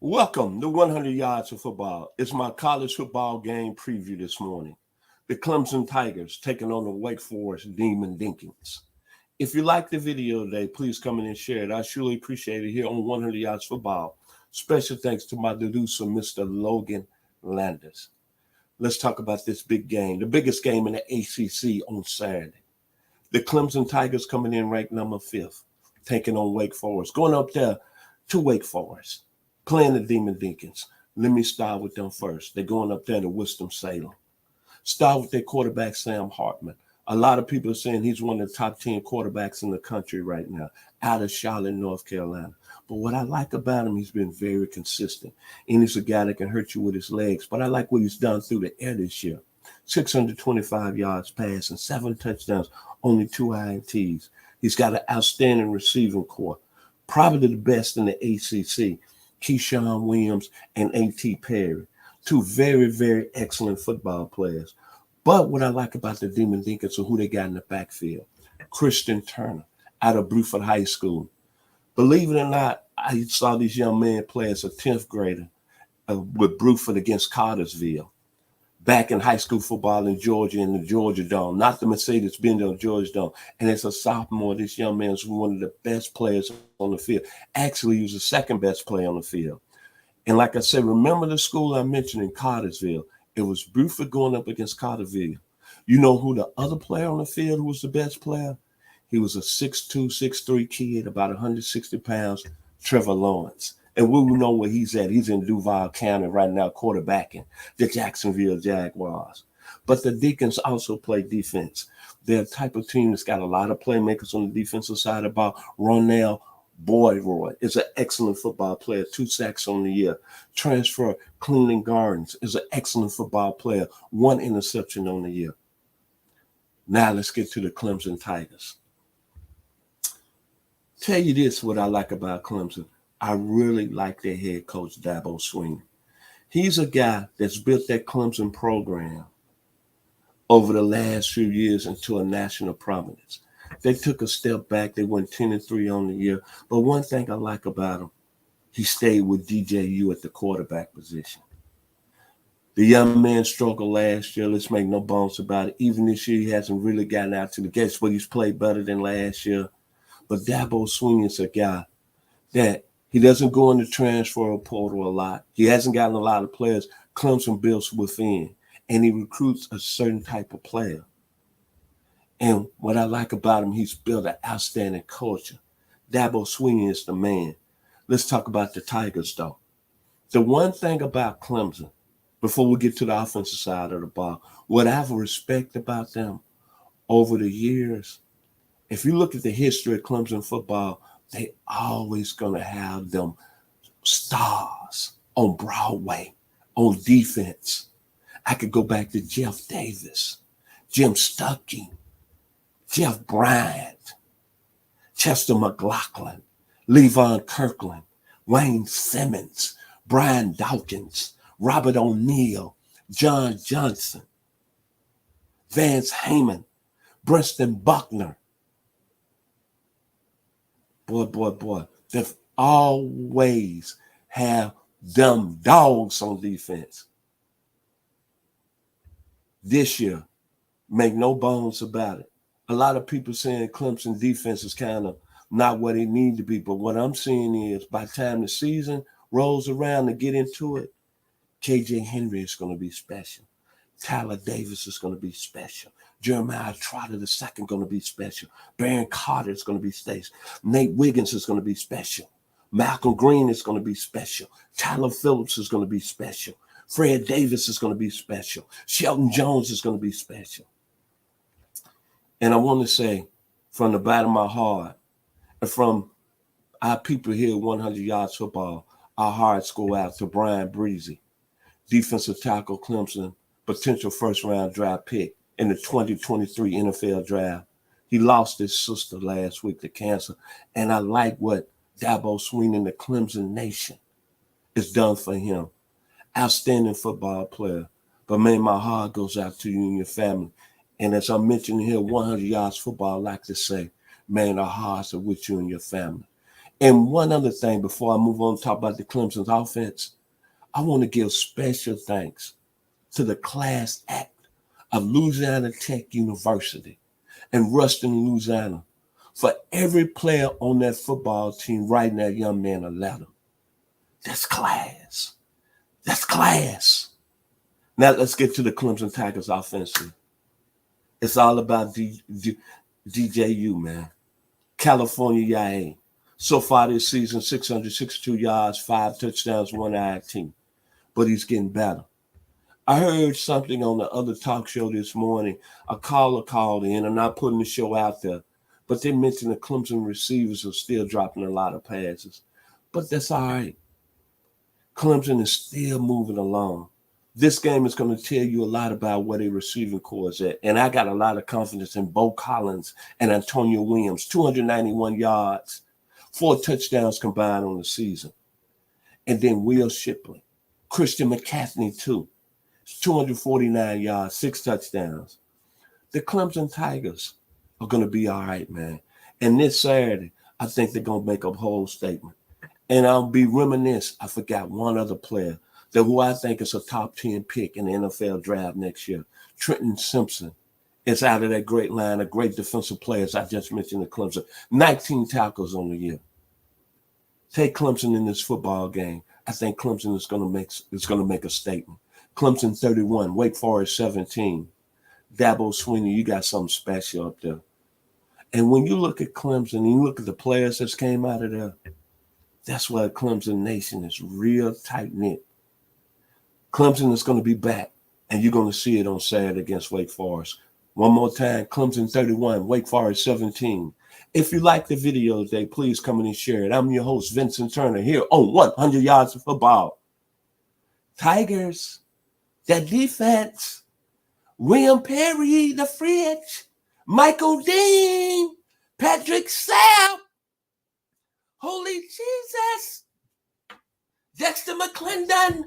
Welcome to 100 Yards of Football. It's my college football game preview this morning. The Clemson Tigers taking on the Wake Forest Deacons. If you like the video today, please come in and share it. I surely appreciate it here on 100 Yards Football. Special thanks to my producer, Mr. Logan Landers. Let's talk about this big game, the biggest game in the ACC on Saturday. The Clemson Tigers coming in ranked number 5th, taking on Wake Forest, going up there to Wake Forest, playing the Deacons. Let me start with them first. They're going up there to Winston-Salem. Start with their quarterback, Sam Hartman. A lot of people are saying he's one of the top 10 quarterbacks in the country right now, out of Charlotte, North Carolina. But what I like about him, he's been very consistent. And he's a guy that can hurt you with his legs. But I like what he's done through the air this year. 625 yards passing, 7 touchdowns, only 2 INTs. He's got an outstanding receiving corps, probably the best in the ACC. Keyshawn Williams and A.T. Perry, 2 very, very excellent football players. But what I like about the Deacons are who they got in the backfield. Christian Turner out of Bruford High School. Believe it or not, I saw these young men play as a 10th grader with Bruford against Cartersville back in high school football in Georgia, in the Georgia Dome, not the Mercedes-Benz Georgia Dome. And as a sophomore, this young man was one of the best players on the field. Actually, he was the second best player on the field. And like I said, remember the school I mentioned in Cartersville? It was Bruford going up against Cartersville. You know who the other player on the field who was the best player? He was a 6'2", 6'3" kid, about 160 pounds, Trevor Lawrence. And we know where he's at. He's in Duval County right now, quarterbacking the Jacksonville Jaguars. But the Deacons also play defense. They're a type of team that's got a lot of playmakers on the defensive side of the ball. Ronell Boyroy is an excellent football player, 2 sacks on the year. Transfer Cleveland Gardens is an excellent football player, 1 interception on the year. Now let's get to the Clemson Tigers. Tell you this, what I like about Clemson. I really like their head coach, Dabo Swinney. He's a guy that's built that Clemson program over the last few years into a national prominence. They took a step back. They went 10-3 on the year. But one thing I like about him, he stayed with DJU at the quarterback position. The young man struggled last year. Let's make no bones about it. Even this year, he hasn't really gotten out to the gates, but he's played better than last year. But Dabo Swinney is a guy that he doesn't go in the transfer portal a lot. He hasn't gotten a lot of players. Clemson builds within, and he recruits a certain type of player. And what I like about him, he's built an outstanding culture. Dabo Swinney is the man. Let's talk about the Tigers, though. The one thing about Clemson, before we get to the offensive side of the ball, what I've respect about them over the years, if you look at the history of Clemson football, they always going to have them stars on Broadway, on defense. I could go back to Jeff Davis, Jim Stuckey, Jeff Bryant, Chester McLaughlin, Levon Kirkland, Wayne Simmons, Brian Dawkins, Robert O'Neill, John Johnson, Vance Hayman, Preston Buckner. Boy. They always have them dogs on defense. This year, make no bones about it. A lot of people saying Clemson defense is kind of not what it needs to be. But what I'm seeing is by the time the season rolls around to get into it, KJ Henry is going to be special. Tyler Davis is going to be special. Jeremiah Trotter II going to be special. Baron Carter is going to be special. Nate Wiggins is going to be special. Malcolm Green is going to be special. Tyler Phillips is going to be special. Fred Davis is going to be special. Shelton Jones is going to be special. And I want to say from the bottom of my heart, and from our people here at 100 Yards Football, our hearts go out to Brian Breezy, defensive tackle Clemson, potential first-round draft pick in the 2023 NFL draft. He lost his sister last week to cancer, and I like what Dabo Swinney and the Clemson Nation has done for him. Outstanding football player. But, man, my heart goes out to you and your family. And as I mentioned here, 100 Yards Football, I like to say, man, our hearts are with you and your family. And one other thing before I move on to talk about the Clemson's offense, I want to give special thanks to the class act of Louisiana Tech University and Ruston, Louisiana, for every player on that football team writing that young man a letter. That's class. That's class. Now let's get to the Clemson Tigers offensive. It's all about DJU, man. California YA. So far this season, 662 yards, 5 touchdowns, 1 INT. But he's getting better. I heard something on the other talk show this morning. A caller called in. I'm not putting the show out there, but they mentioned the Clemson receivers are still dropping a lot of passes. But that's all right. Clemson is still moving along. This game is going to tell you a lot about where their receiving core is at. And I got a lot of confidence in Bo Collins and Antonio Williams, 291 yards, 4 touchdowns combined on the season. And then Will Shipley, Christian McCaffrey, too. 249 yards, 6 touchdowns. The Clemson Tigers are going to be all right, man. And this Saturday, I think they're going to make a whole statement. And I'll be reminiscent. I forgot one other player who I think is a top 10 pick in the NFL draft next year. Trenton Simpson is out of that great line of great defensive players I just mentioned at Clemson. 19 tackles on the year. Take Clemson in this football game. I think Clemson is going to make a statement. Clemson 31, Wake Forest 17. Dabo Swinney, you got something special up there. And when you look at Clemson and you look at the players that came out of there, that's why Clemson Nation is real tight-knit. Clemson is going to be back, and you're going to see it on Saturday against Wake Forest. One more time, Clemson 31, Wake Forest 17. If you like the video today, please come in and share it. I'm your host, Vincent Turner, here on 100 Yards of Football. Tigers, that defense, William Perry, the fridge, Michael Dean, Patrick Sapp, Holy Jesus, Dexter McClendon,